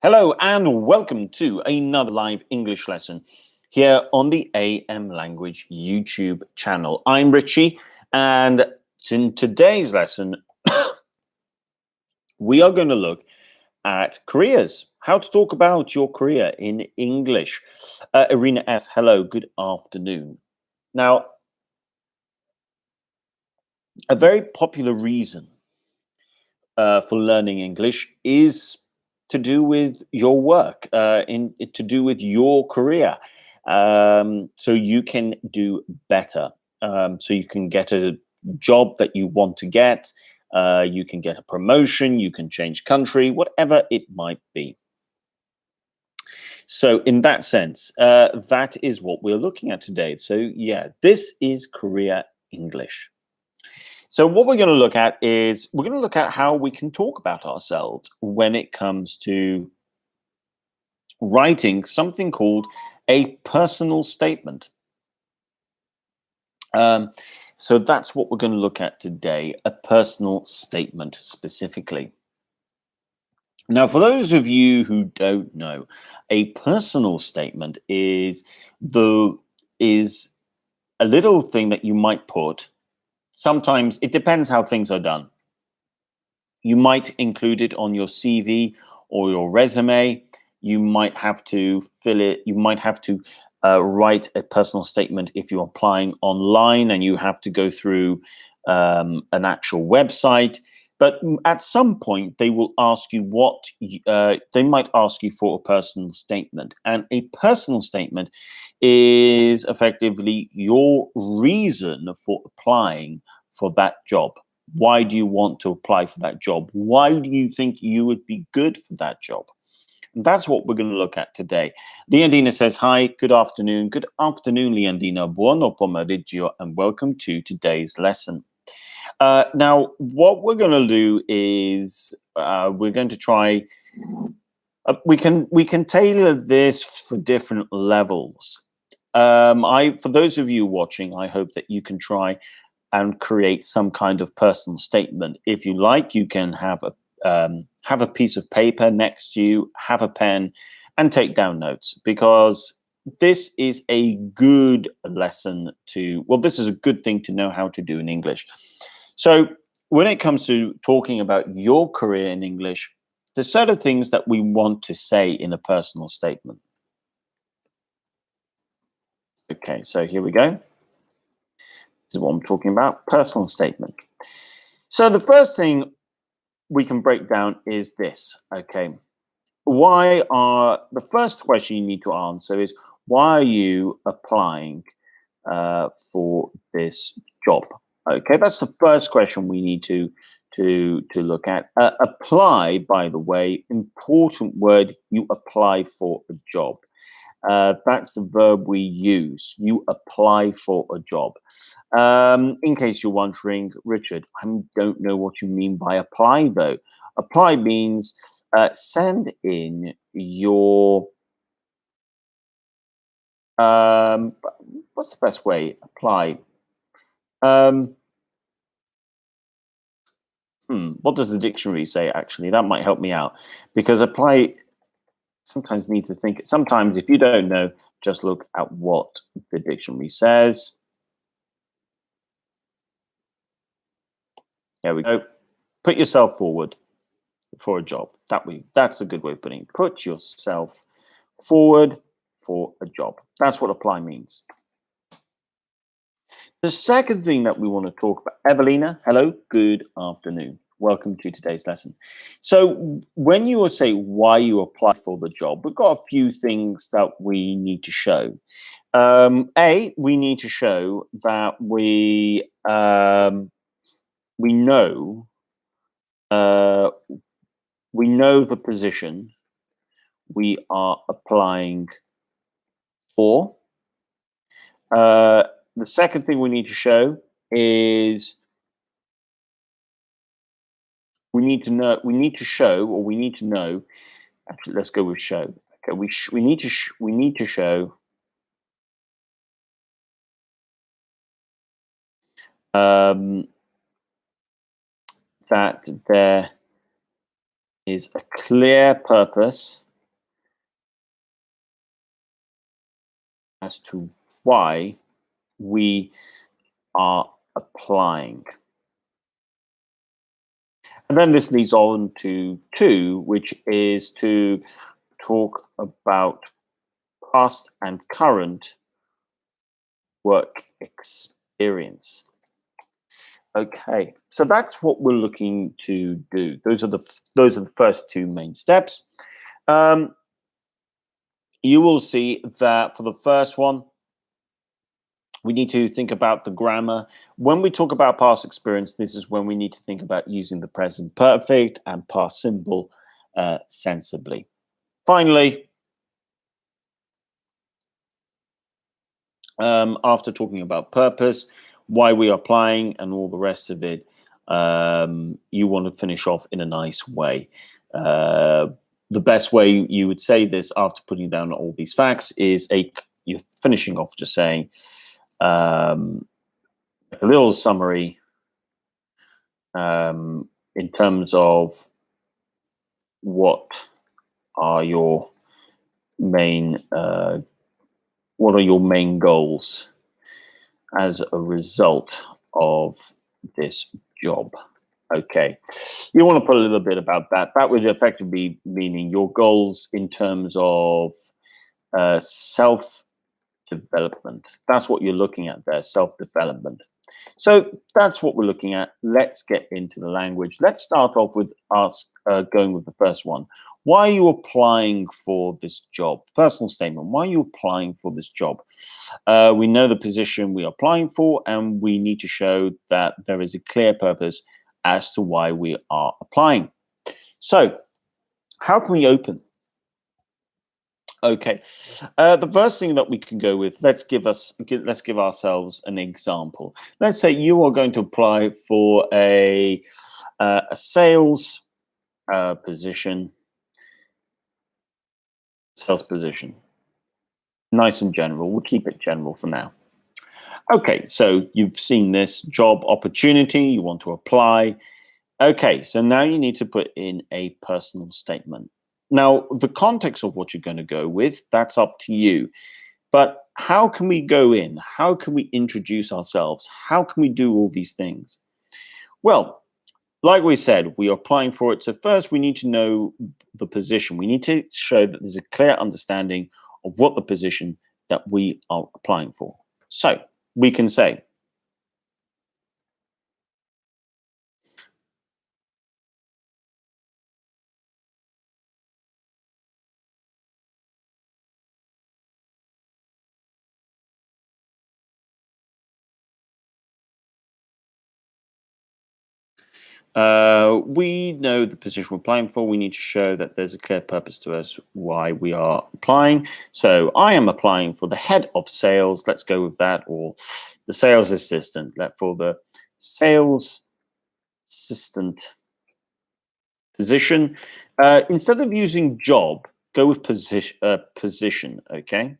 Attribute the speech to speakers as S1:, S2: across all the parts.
S1: Hello and welcome to another live English lesson here on the AM Language YouTube channel. I'm Richie, and in today's lesson, we are going to look at careers, how to talk about your career in English. Irina F, hello, good afternoon. Now, a very popular reason for learning English is to do with your work, to do with your career, so you can do better, so you can get a job that you want to get, you can get a promotion, you can change country, whatever it might be. So in that sense, that is what we're looking at today. So yeah, this is Career English. So what we're going to look at is we're going to look at how we can talk about ourselves when it comes to writing something called a personal statement. So that's what we're going to look at today, a personal statement specifically. Now, for those of you who don't know, a personal statement is a little thing that you might put. Sometimes it depends how things are done. You might include it on your CV or your resume. You might have to fill it. You might have to write a personal statement if you're applying online and you have to go through an actual website. But at some point, they will ask you they might ask you for a personal statement. And a personal statement is effectively your reason for applying for that job. Why do you want to apply for that job? Why do you think you would be good for that job? And that's what we're going to look at today. Leandina says, hi, good afternoon. Good afternoon, Leandina. Buono pomeriggio, and welcome to today's lesson. Now, what we're going to do is we're going to try, we can tailor this for different levels. For those of you watching, I hope that you can try and create some kind of personal statement. If you like, you can have a piece of paper next to you, have a pen, and take down notes, because this is a good lesson this is a good thing to know how to do in English. So when it comes to talking about your career in English, there's certain things that we want to say in a personal statement. Okay, so here we go. This is what I'm talking about, personal statement. So the first thing we can break down is this, okay? The first question you need to answer is, why are you applying for this job? Okay, that's the first question we need to look at. Apply, by the way, important word, you apply for a job. That's the verb we use. You apply for a job. In case you're wondering, Richard, I don't know what you mean by apply, though. Apply means send in your, what's the best way? Apply. What does the dictionary say, actually? That might help me out, because apply, sometimes need to think. Sometimes if you don't know, just look at what the dictionary says. There we go. Put yourself forward for a job. That's a good way of putting it. Put yourself forward for a job. That's what apply means. The second thing that we want to talk about, Evelina, hello, good afternoon. Welcome to today's lesson. So when you say why you apply for the job, we've got a few things that we need to show. We need to show that we know the position we are applying for. The second thing we need to show is we need to know. Actually, let's go with show. Okay, we need to show that there is a clear purpose as to why we are applying. And then this leads on to two, which is to talk about past and current work experience. Okay, so that's what we're looking to do. Those are the first two main steps. Um, you will see that for the first one, we need to think about the grammar. When we talk about past experience, this is when we need to think about using the present perfect and past simple sensibly. Finally, after talking about purpose, why we are applying, and all the rest of it, you want to finish off in a nice way. The best way you would say this after putting down all these facts is you're finishing off just saying a little summary in terms of what are your main goals as a result of this job. Okay, you want to put a little bit about that. That would effectively be meaning your goals in terms of self-development. That's what you're looking at there, self-development. So that's what we're looking at. Let's get into the language. Let's start off with going with the first one. Why are you applying for this job? Personal statement. Why are you applying for this job? We know the position we are applying for, and we need to show that there is a clear purpose as to why we are applying. So, how can we open? Okay, the first thing that we can go with, let's give ourselves an example. Let's say you are going to apply for a sales position. Sales position. Nice and general. We'll keep it general for now. Okay, so you've seen this job opportunity. You want to apply. Okay, so now you need to put in a personal statement. Now, the context of what you're going to go with, that's up to you. But how can we go in? How can we introduce ourselves? How can we do all these things? Well, like we said, we are applying for it. So first we need to know the position. We need to show that there's a clear understanding of what the position that we are applying for. So we can say, we know the position we're applying for. We need to show that there's a clear purpose to us why we are applying. So I am applying for the head of sales. Let's go with that, or the sales assistant. For the sales assistant position. Instead of using job, go with position. Okay.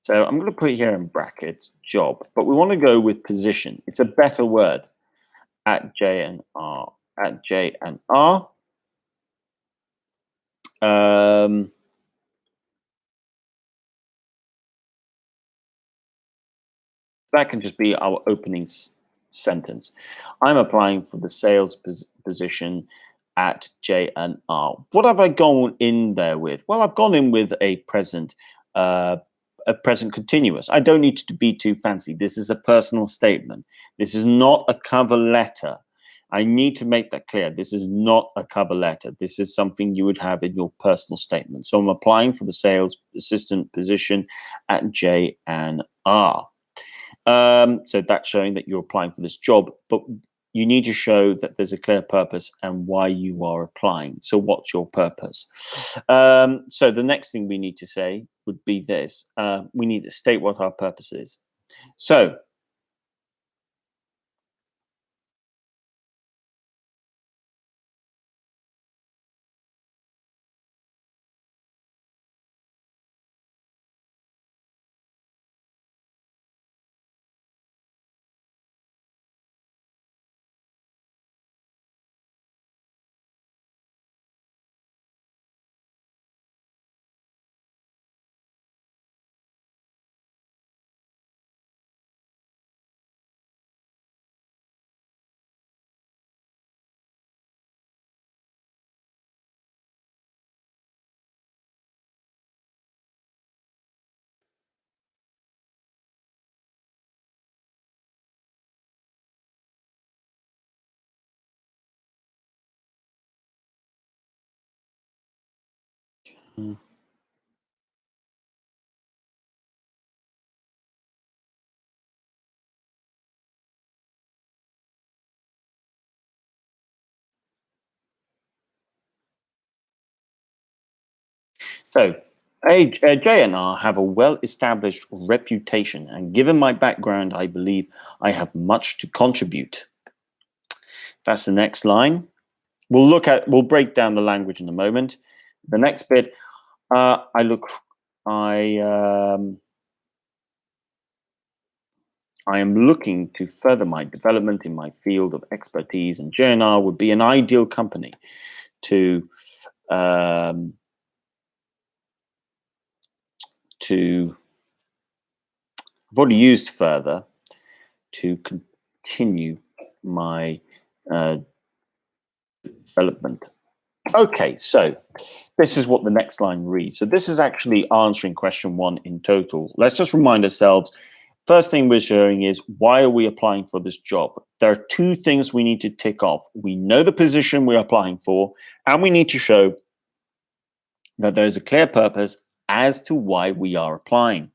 S1: So I'm going to put here in brackets job, but we want to go with position. It's a better word. At J and R. At J and R. That can just be our opening sentence. I'm applying for the sales position at J and R. What have I gone in there with? Well, I've gone in with a present continuous. I don't need to be too fancy. This is a personal statement. This is not a cover letter. I need to make that clear. This is not a cover letter. This is something you would have in your personal statement. So I'm applying for the sales assistant position at J and R. So that's showing that you're applying for this job, but you need to show that there's a clear purpose and why you are applying. So what's your purpose? So the next thing we need to say would be this. We need to state what our purpose is. So So, JNR have a well-established reputation, and given my background, I believe I have much to contribute. That's the next line. We'll break down the language in a moment. The next bit, I am looking to further my development in my field of expertise, and JNR would be an ideal company to I've already used further to continue my development. Okay, so this is what the next line reads. So this is actually answering question 1 in total. Let's just remind ourselves. First thing we're showing is, why are we applying for this job? There are 2 things we need to tick off. We know the position we're applying for, and we need to show that there's a clear purpose as to why we are applying.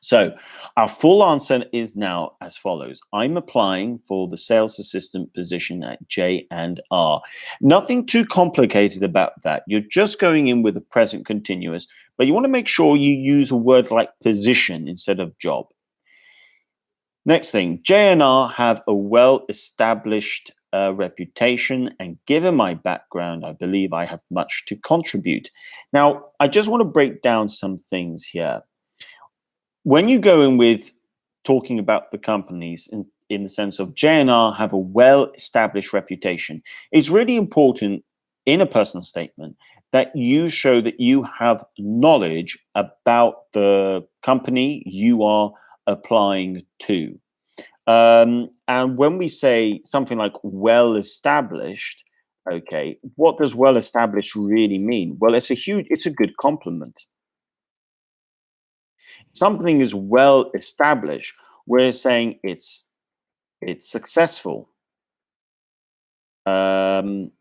S1: So our full answer is now as follows. I'm applying for the sales assistant position at J&R. Nothing too complicated about that. You're just going in with a present continuous, but you want to make sure you use a word like position instead of job. Next thing, J&R have a well-established reputation, and given my background, I believe I have much to contribute. Now, I just want to break down some things here. When you go in with talking about the companies in the sense of J&R have a well-established reputation, it's really important in a personal statement that you show that you have knowledge about the company you are applying to. And when we say something like well-established, okay, what does well-established really mean? Well, it's a good compliment. Something is well established, we're saying it's successful. It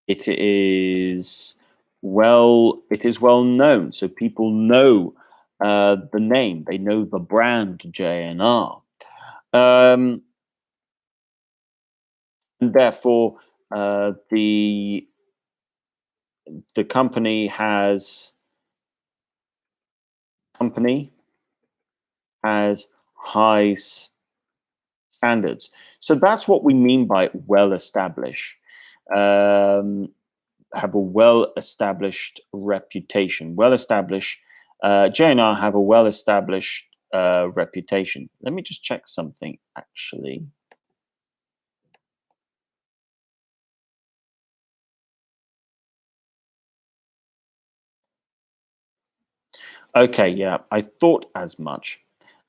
S1: is well known, so people know the name, they know the brand J&R, and therefore the company has high standards. So that's what we mean by well-established. Have a well-established reputation. Well-established. J&R have a well-established reputation. Let me just check something, actually. Okay, yeah, I thought as much.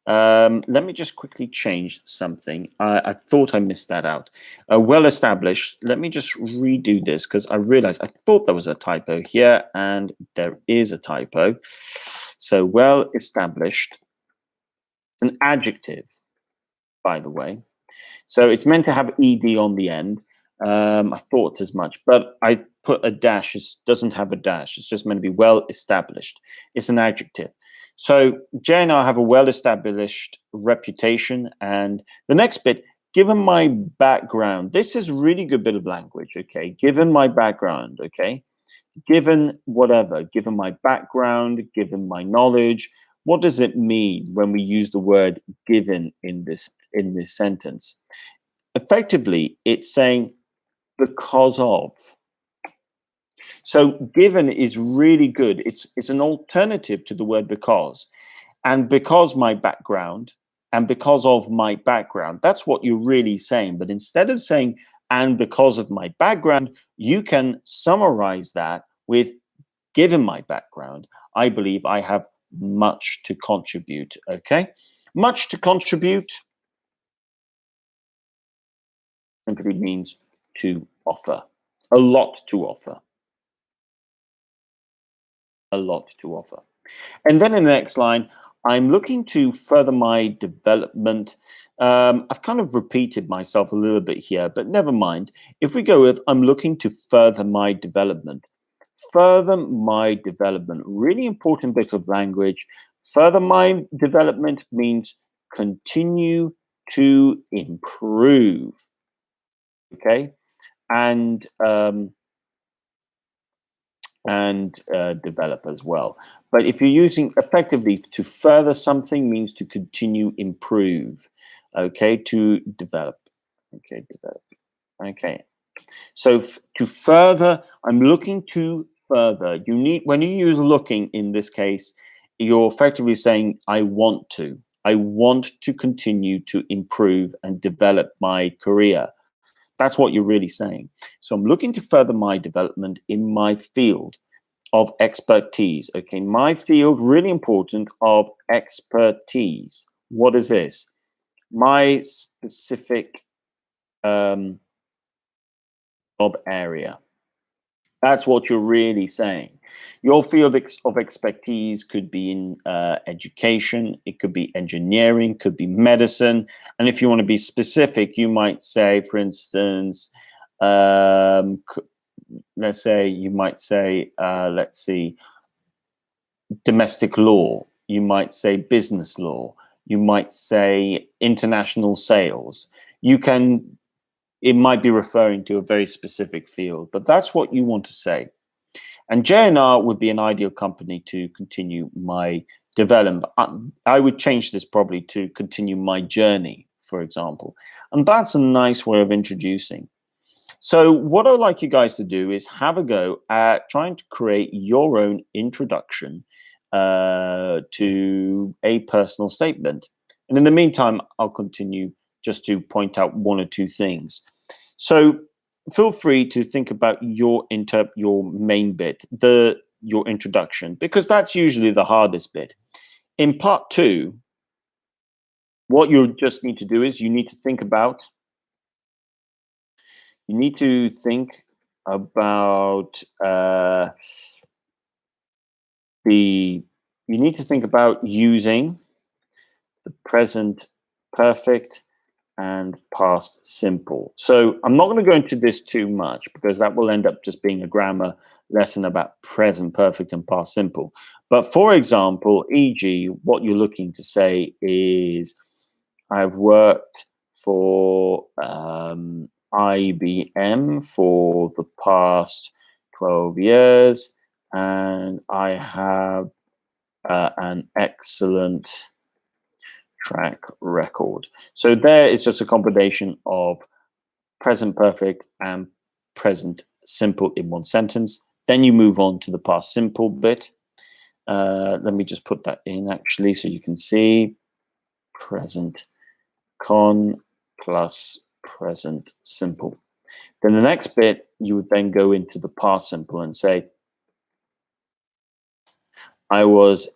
S1: Let me just quickly change something. I thought I missed that out. Well established. Let me just redo this because I realized I thought there was a typo here, and there is a typo. So well established, an adjective, by the way. So it's meant to have ed on the end. I thought as much, but I put a dash. It doesn't have a dash. It's just meant to be well established. It's an adjective. So J&R have a well-established reputation. And the next bit, given my background, this is a really good bit of language, okay? Given my background, okay? Given whatever, given my background, given my knowledge, what does it mean when we use the word given in this sentence? Effectively, it's saying because of. So given is really good. It's an alternative to the word because. And because my background, and because of my background, that's what you're really saying. But instead of saying and because of my background, you can summarize that with given my background, I believe I have much to contribute. Okay, much to contribute simply means to offer, a lot to offer, a lot to offer. And then in the next line, I'm looking to further my development. I've kind of repeated myself a little bit here, but never mind. If we go with I'm looking to further my development, Further my development. Really important bit of language. Further my development means continue to improve. Okay, and develop as well. But if you're using effectively to further something means to continue improve. Okay, to develop. Okay, develop. Okay, so to further, I'm looking to further. You need, when you use looking in this case, you're effectively saying, I want to. I want to continue to improve and develop my career. That's what you're really saying. So I'm looking to further my development in my field of expertise. Okay, my field, really important, of expertise. What is this? My specific job area. That's what you're really saying. Your field of expertise could be in education, it could be engineering, could be medicine. And if you want to be specific, you might say, for instance, let's say you might say, let's see, domestic law. You might say business law. You might say international sales. You can, it might be referring to a very specific field, but that's what you want to say. And JNR would be an ideal company to continue my development. I would change this probably to continue my journey, for example. And that's a nice way of introducing. So what I'd like you guys to do is have a go at trying to create your own introduction to a personal statement. And in the meantime, I'll continue just to point out one or two things. So feel free to think about your main bit, your introduction, because that's usually the hardest bit. In part two, what you just need to do is you need to think about you need to think about using the present perfect and past simple. So I'm not going to go into this too much because that will end up just being a grammar lesson about present perfect and past simple. But for example, e.g., what you're looking to say is, I've worked for IBM for the past 12 years, and I have an excellent track record. So there is just a combination of present perfect and present simple in one sentence. Then you move on to the past simple bit. Let me just put that in actually so you can see present con plus present simple. Then the next bit, you would then go into the past simple and say, I was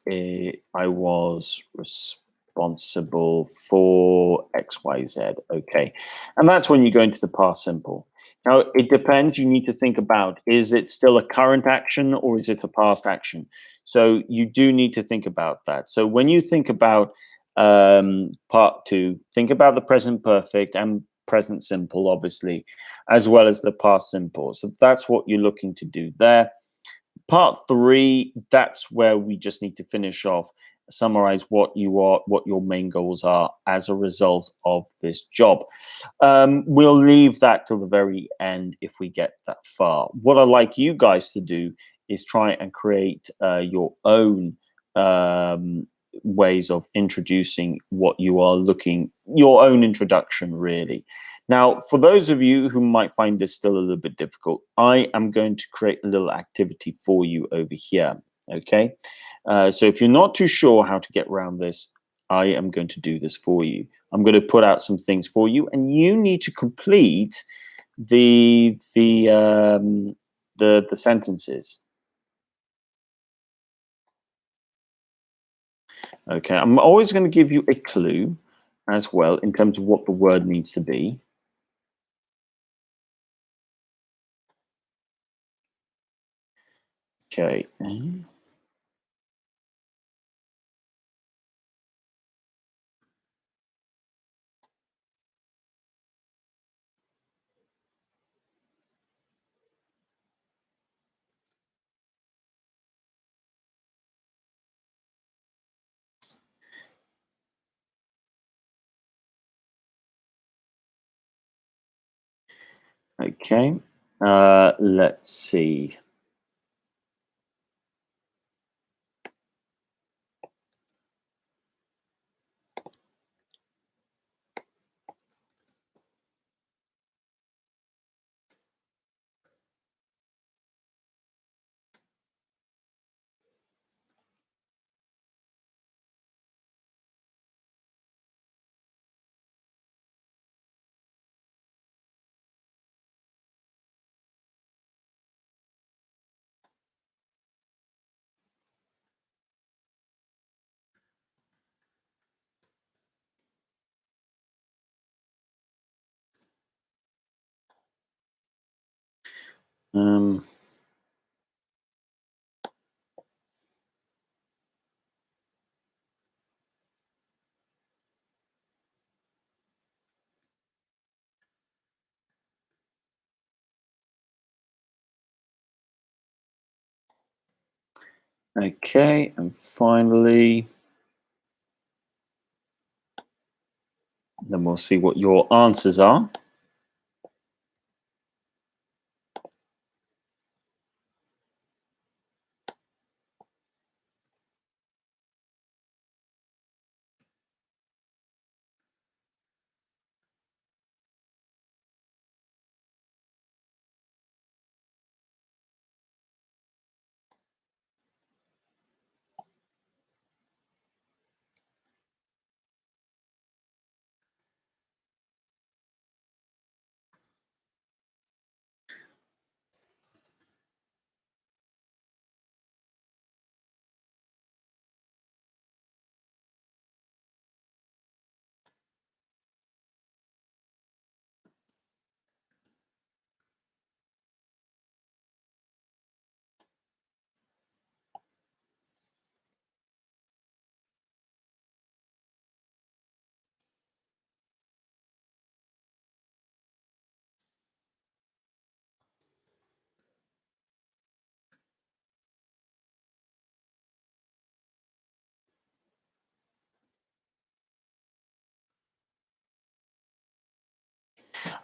S1: responsible for XYZ. Okay. And that's when you go into the past simple. Now, it depends. You need to think about, is it still a current action or is it a past action? So you do need to think about that. So when you think about part two, think about the present perfect and present simple, obviously, as well as the past simple. So that's what you're looking to do there. Part three, that's where we just need to finish off, summarize what you are, what your main goals are as a result of this job. We'll leave that till the very end if we get that far. What I'd like you guys to do is try and create your own ways of introducing what you are looking, your own introduction, really. Now, for those of you who might find this still a little bit difficult, I am going to create a little activity for you over here, okay? So if you're not too sure how to get around this, I am going to do this for you. I'm going to put out some things for you, and you need to complete the sentences. Okay, I'm always going to give you a clue as well in terms of what the word needs to be. Okay. Okay. Let's see. Um, okay, and finally, then we'll see what your answers are.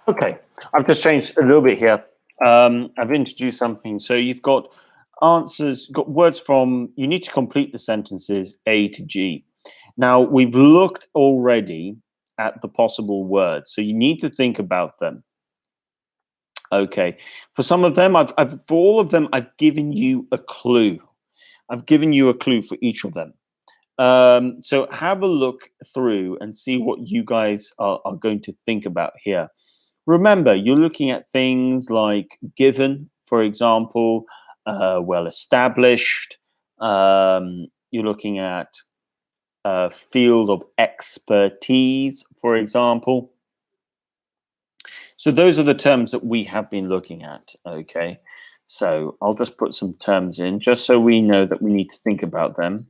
S1: Okay, I've just changed a little bit here. I've introduced something. So you've got answers, got words from, you need to complete the sentences A to G. Now, we've looked already at the possible words, so you need to think about them. Okay, for some of them, for all of them, I've given you a clue. I've given you a clue for each of them. So have a look through and see what you guys are going to think about here. Remember, you're looking at things like given, for example, well established. You're looking at field of expertise, for example. So those are the terms that we have been looking at. Okay. So I'll just put some terms in just so we know that we need to think about them.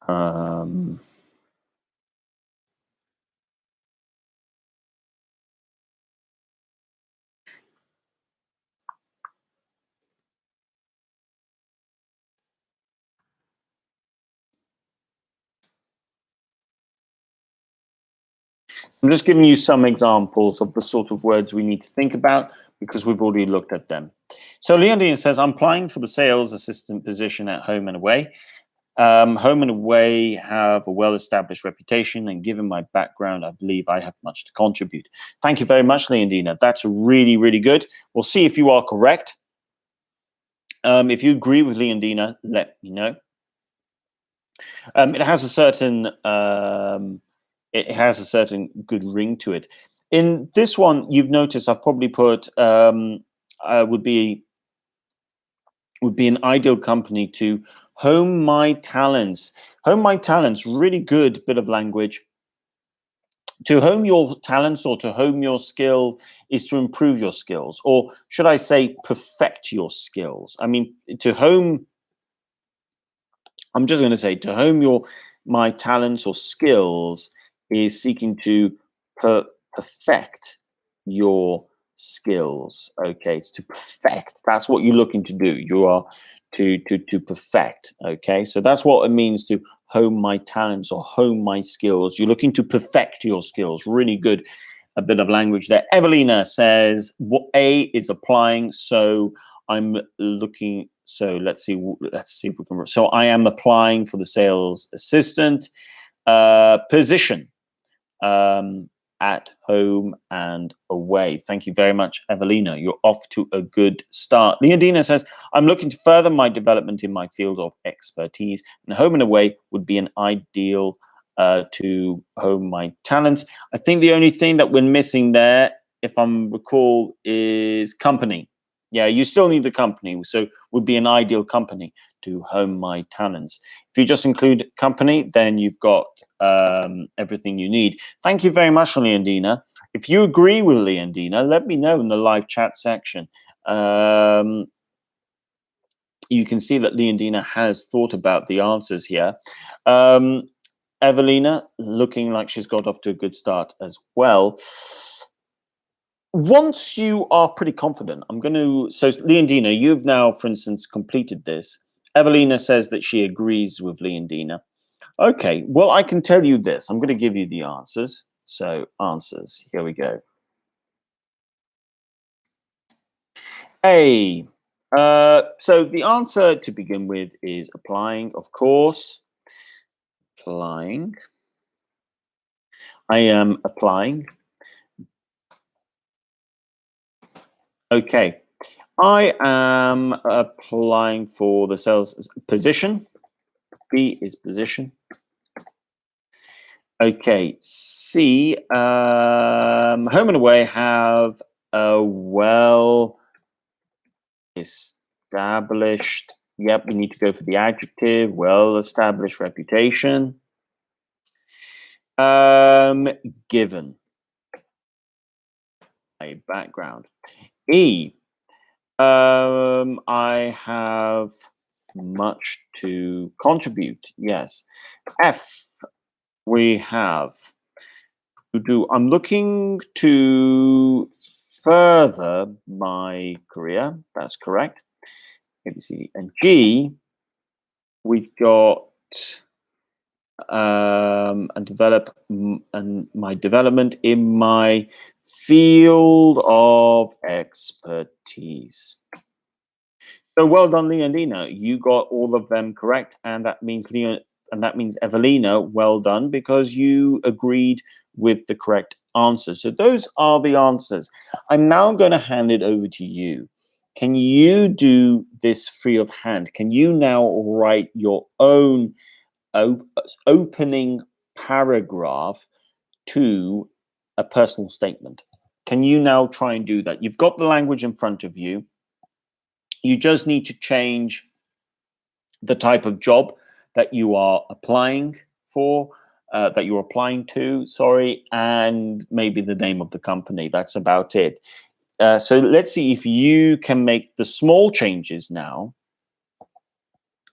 S1: Um, I'm just giving you some examples of the sort of words we need to think about because we've already looked at them. So Leondine says, I'm applying for the sales assistant position at Home and Away. Home and Away have a well-established reputation, and given my background, I believe I have much to contribute. Thank you very much, Leondina. That's really, really good. We'll see if you are correct. If you agree with Leondina, let me know. It has a certain good ring to it. In this one, you've noticed I've probably put would be an ideal company to hone my talents. Hone my talents, really good bit of language. To hone your talents or to hone your skill is to improve your skills, or should I say perfect your skills. I mean, to hone, I'm just going to say to hone my talents or skills is seeking to perfect your skills. Okay, it's to perfect. That's what you're looking to do. You are to perfect. Okay, so that's what it means to hone my talents or hone my skills. You're looking to perfect your skills. Really good, a bit of language there. Evelina says what A is applying, so I'm looking. So let's see if we can. So I am applying for the sales assistant position. At home and away. Thank you very much, Evelina. You're off to a good start. Leondina says, I'm looking to further my development in my field of expertise, and home and away would be an ideal to hone my talents. I think the only thing that we're missing there, if I'm recall, is company. Yeah, you still need the company, so would be an ideal company to hone my talents. If you just include company, then you've got everything you need. Thank you very much, Leondina. If you agree with Leondina, let me know in the live chat section. You can see that Leondina has thought about the answers here. Evelina, looking like she's got off to a good start as well. Once you are pretty confident, I'm going to... So, Leondina, you've now, for instance, completed this. Evelina says that she agrees with Leondina. Okay, well, I can tell you this. I'm going to give you the answers. So, answers. Here we go. A. So, the answer to begin with is applying, of course. Applying. I am applying. Okay. I am applying for the sales position. B is position. Okay, C, home and away have a well established, yep, we need to go for the adjective, well established reputation. Given a background. E, I have much to contribute, yes. F, we have I'm looking to further my career. That's correct. ABC and G, we've got and develop and my development in my field of expertise. So well done, Leondina. You got all of them correct, and that means Evelina, well done, because you agreed with the correct answer. So those are the answers. I'm now going to hand it over to you. Can you do this free of hand? Can you now write your own opening paragraph to a personal statement? Can you now try and do that? You've got the language in front of you. You just need to change the type of job that you are applying for, that you're applying to, sorry, and maybe the name of the company. That's about it. So let's see if you can make the small changes now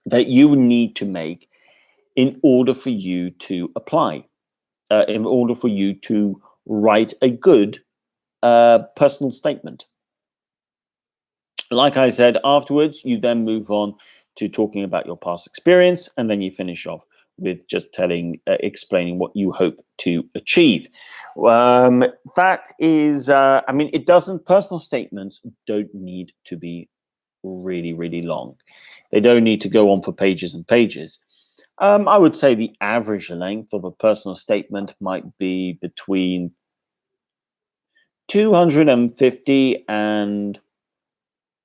S1: that you need to make in order for you to apply, in order for you to write a good personal statement. Like I said, afterwards, you then move on to talking about your past experience, and then you finish off with just explaining what you hope to achieve. That is, I mean, personal statements don't need to be really, really long. They don't need to go on for pages and pages. I would say the average length of a personal statement might be between 250 and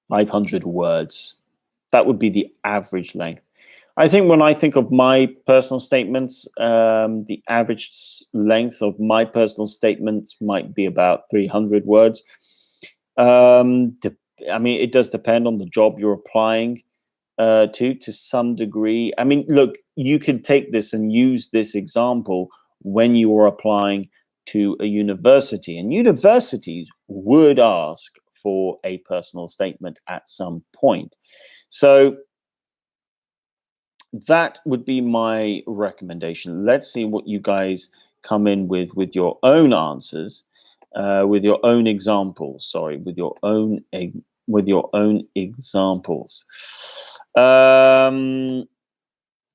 S1: 500 words. That would be the average length. I think when I think of my personal statements, the average length of my personal statements might be about 300 words. I mean, it does depend on the job you're applying to some degree. I mean, look, you could take this and use this example when you are applying to a university, and universities would ask for a personal statement at some point. So that would be my recommendation. Let's see what you guys come in with your own answers, with your own examples. Sorry, with your own examples.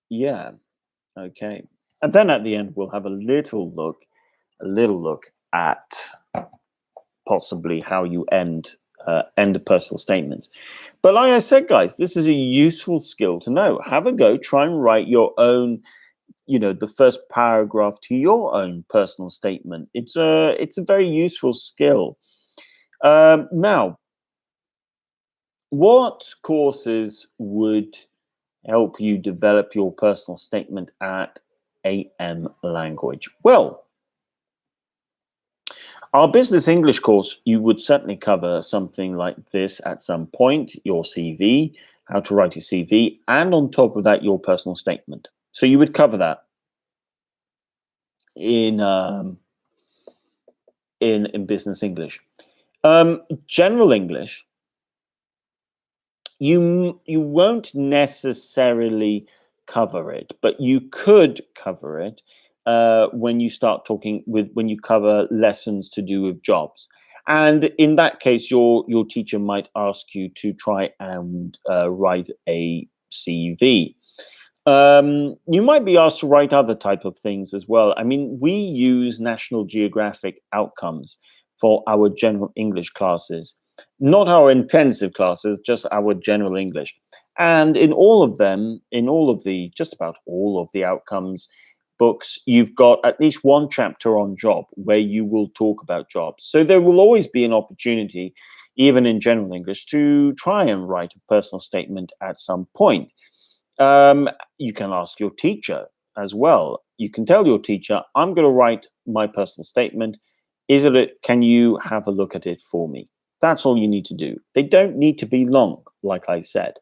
S1: Yeah. Okay. And then at the end, we'll have a little look at possibly how you end personal statements. But like I said, guys, this is a useful skill to know. Have a go. Try and write your own, the first paragraph to your own personal statement. It's a very useful skill. Now, what courses would help you develop your personal statement at AM Language? Well, our business English course, you would certainly cover something like this at some point, your CV, how to write a CV, and on top of that, your personal statement. So you would cover that in business English. General English, you won't necessarily cover it, but you could cover it when you start talking when you cover lessons to do with jobs. And in that case, your teacher might ask you to try and write a CV. You might be asked to write other type of things as well. I mean, we use National Geographic outcomes for our general English classes, not our intensive classes, just our general English. And in all of them, just about all of the outcomes books, you've got at least one chapter on job where you will talk about jobs. So there will always be an opportunity, even in general English, to try and write a personal statement at some point. You can ask your teacher as well. You can tell your teacher, I'm going to write my personal statement. Can you have a look at it for me? That's all you need to do. They don't need to be long, like I said.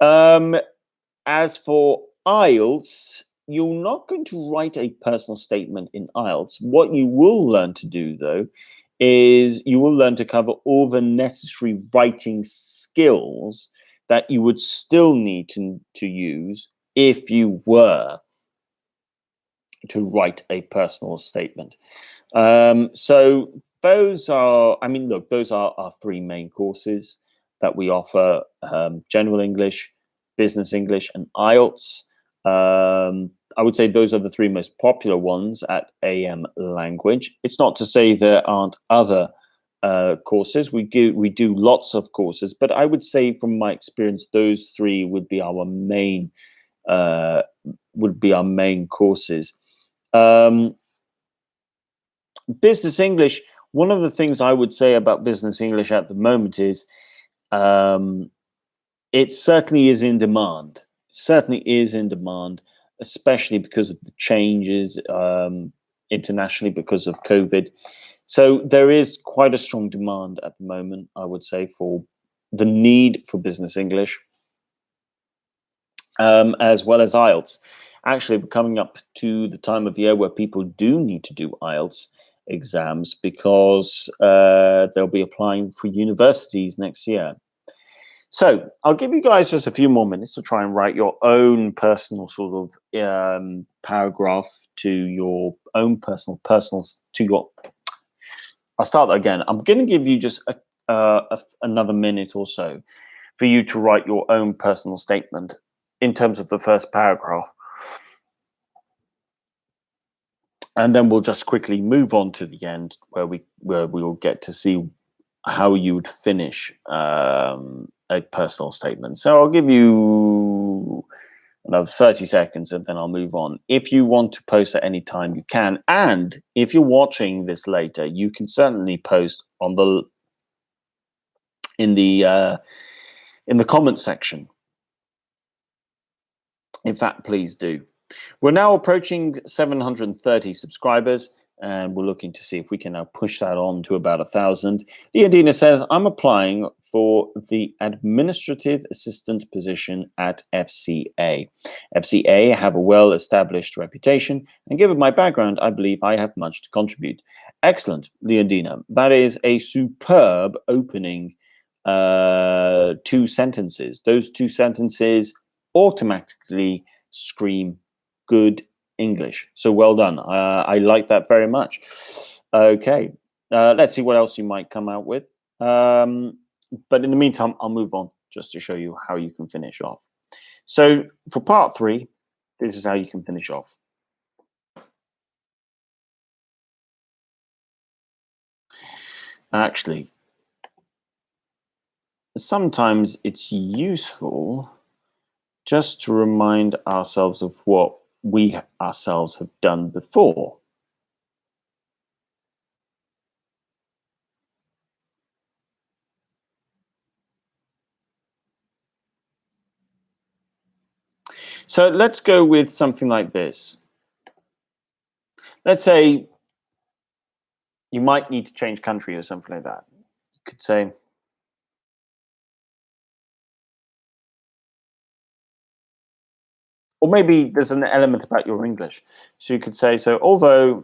S1: As for IELTS, you're not going to write a personal statement in IELTS. What you will learn to do, though, is you will learn to cover all the necessary writing skills that you would still need to use if you were to write a personal statement. So those are, look, those are our three main courses that we offer: General English, Business English, and IELTS. I would say those are the three most popular ones at AM Language. It's not to say there aren't other courses. We do lots of courses, but I would say from my experience, those three would be our main courses. Business English, one of the things I would say about Business English at the moment is it certainly is in demand. Especially because of the changes internationally because of COVID. So there is quite a strong demand at the moment, I would say, for the need for Business English, as well as IELTS. Actually, we're coming up to the time of year where people do need to do IELTS exams because they'll be applying for universities next year. So I'll give you guys just a few more minutes to try and write your own personal sort of paragraph to your own I'll start that again. I'm going to give you just another minute or so for you to write your own personal statement in terms of the first paragraph. And then we'll just quickly move on to the end where we will get to see how you would finish a personal statement. So I'll give you another 30 seconds and then I'll move on. If you want to post at any time, you can. And if you're watching this later, you can certainly post in the comment section. In fact, please do. We're now approaching 730 subscribers, and we're looking to see if we can now push that on to about 1,000. Leondina says, I'm applying for the administrative assistant position at FCA. FCA have a well-established reputation, and given my background, I believe I have much to contribute. Excellent, Leondina. That is a superb opening 2 sentences. Those 2 sentences automatically scream good English. So well done. I like that very much. Okay. Let's see what else you might come out with. But in the meantime, I'll move on just to show you how you can finish off. So for part 3, this is how you can finish off. Actually, sometimes it's useful just to remind ourselves of what we ourselves have done before. So let's go with something like this. Let's say you might need to change country or something like that. You could say, or maybe there's an element about your English. So you could say, so although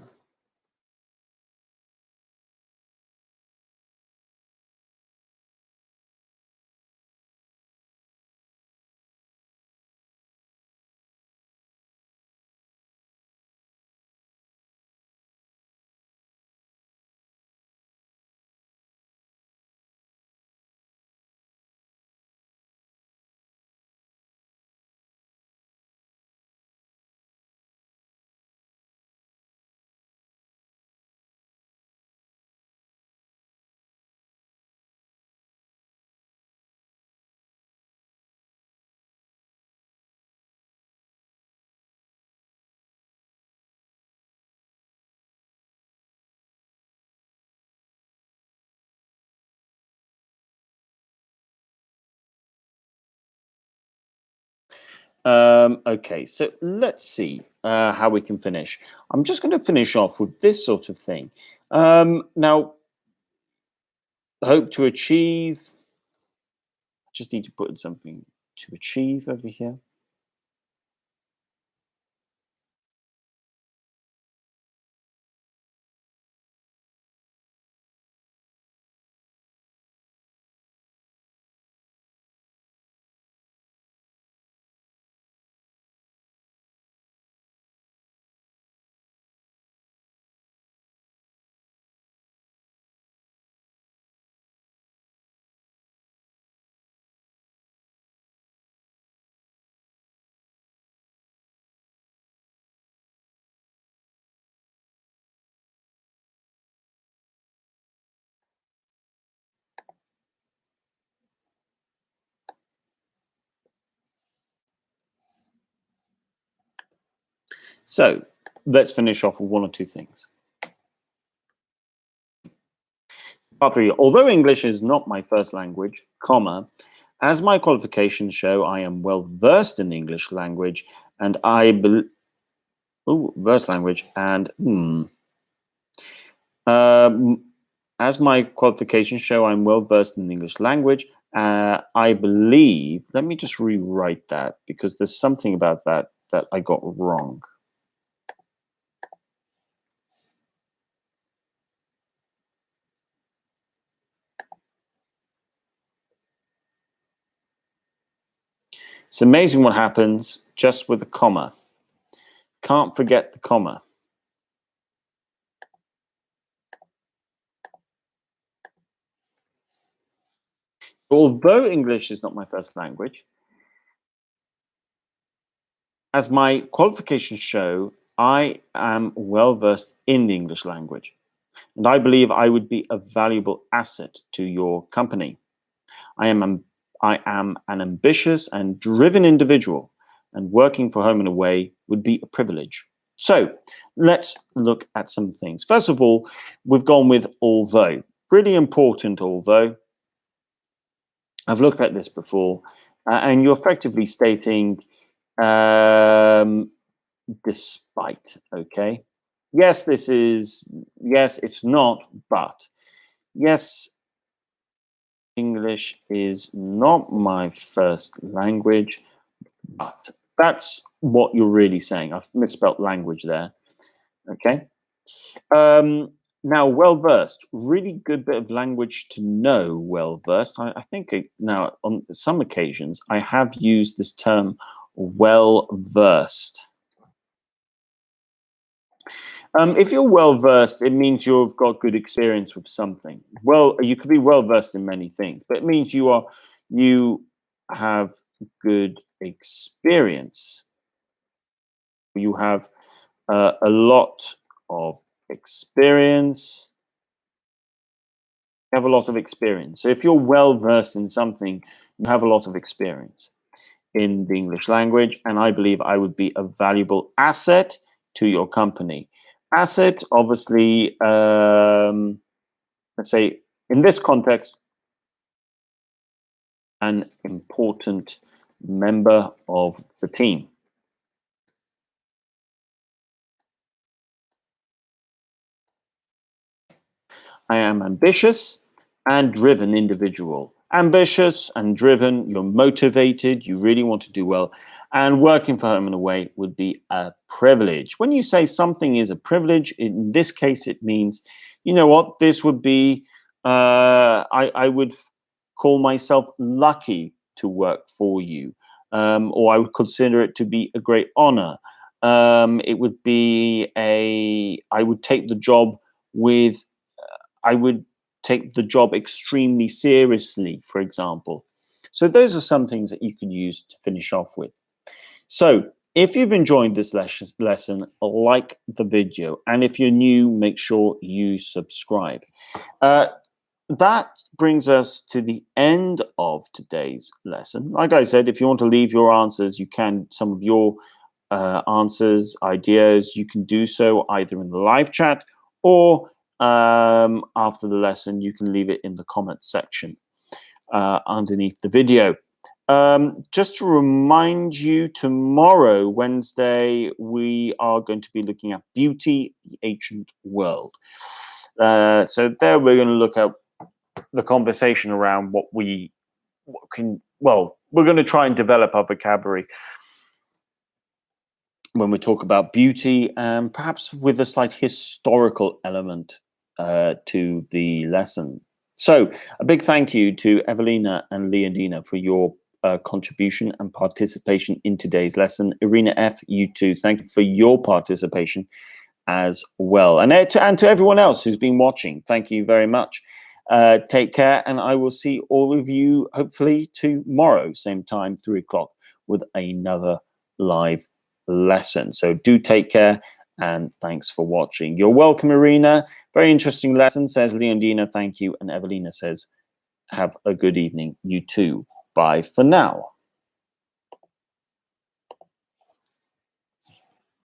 S1: okay, so let's see how we can finish. I'm just going to finish off with this sort of thing. Now, hope to achieve. I just need to put in something to achieve over here. So let's finish off with one or two things. Part 3. Although English is not my first language, comma, as my qualifications show, I am well versed in the English language, and I believe. Oh, verse language and as my qualifications show, I'm well versed in the English language. I believe. Let me just rewrite that because there's something about that that I got wrong. It's amazing what happens just with a comma. Can't forget the comma. Although English is not my first language, as my qualifications show, I am well versed in the English language, and I believe I would be a valuable asset to your company. I am an ambitious and driven individual, and working for Home and Away would be a privilege. So let's look at some things. First of all, we've gone with although. Really important, although. I've looked at this before, and you're effectively stating despite, okay? Yes, it's not, but. Yes, English is not my first language, but that's what you're really saying. I've misspelt language there. Okay. Now, well versed, really good bit of language to know. Well versed. I think now on some occasions I have used this term well versed. If you're well versed, it means you've got good experience with something. Well, you could be well versed in many things, but it means you have good experience. You have a lot of experience. You have a lot of experience. So if you're well versed in something, you have a lot of experience in the English language, and I believe I would be a valuable asset to your company. Asset, obviously, let's say in this context, an important member of the team. I am ambitious and driven individual. Ambitious and driven, you're motivated, you really want to do well. And working for Home and Away would be a privilege. When you say something is a privilege, in this case, it means, you know what, this would be, I would call myself lucky to work for you, or I would consider it to be a great honor. It would be I would take the job with, I would take the job extremely seriously, for example. So those are some things that you can use to finish off with. So if you've enjoyed this lesson, like the video. And if you're new, make sure you subscribe. That brings us to the end of today's lesson. Like I said, if you want to leave your answers, you can. Some of your answers, ideas, you can do so either in the live chat or after the lesson. You can leave it in the comment section underneath the video. Just to remind you, tomorrow, Wednesday, we are going to be looking at Beauty, the Ancient World. So there we're going to look at the conversation around what we're going to try and develop our vocabulary when we talk about beauty, and perhaps with a slight historical element to the lesson. So a big thank you to Evelina and Leondina for your contribution and participation in today's lesson. Irina F., you too. Thank you for your participation as well. And to everyone else who's been watching, thank you very much. Take care, and I will see all of you hopefully tomorrow, same time, 3 o'clock, with another live lesson. So do take care, and thanks for watching. You're welcome, Irina. Very interesting lesson, says Leondina. Thank you. And Evelina says, have a good evening. You too. Bye for now.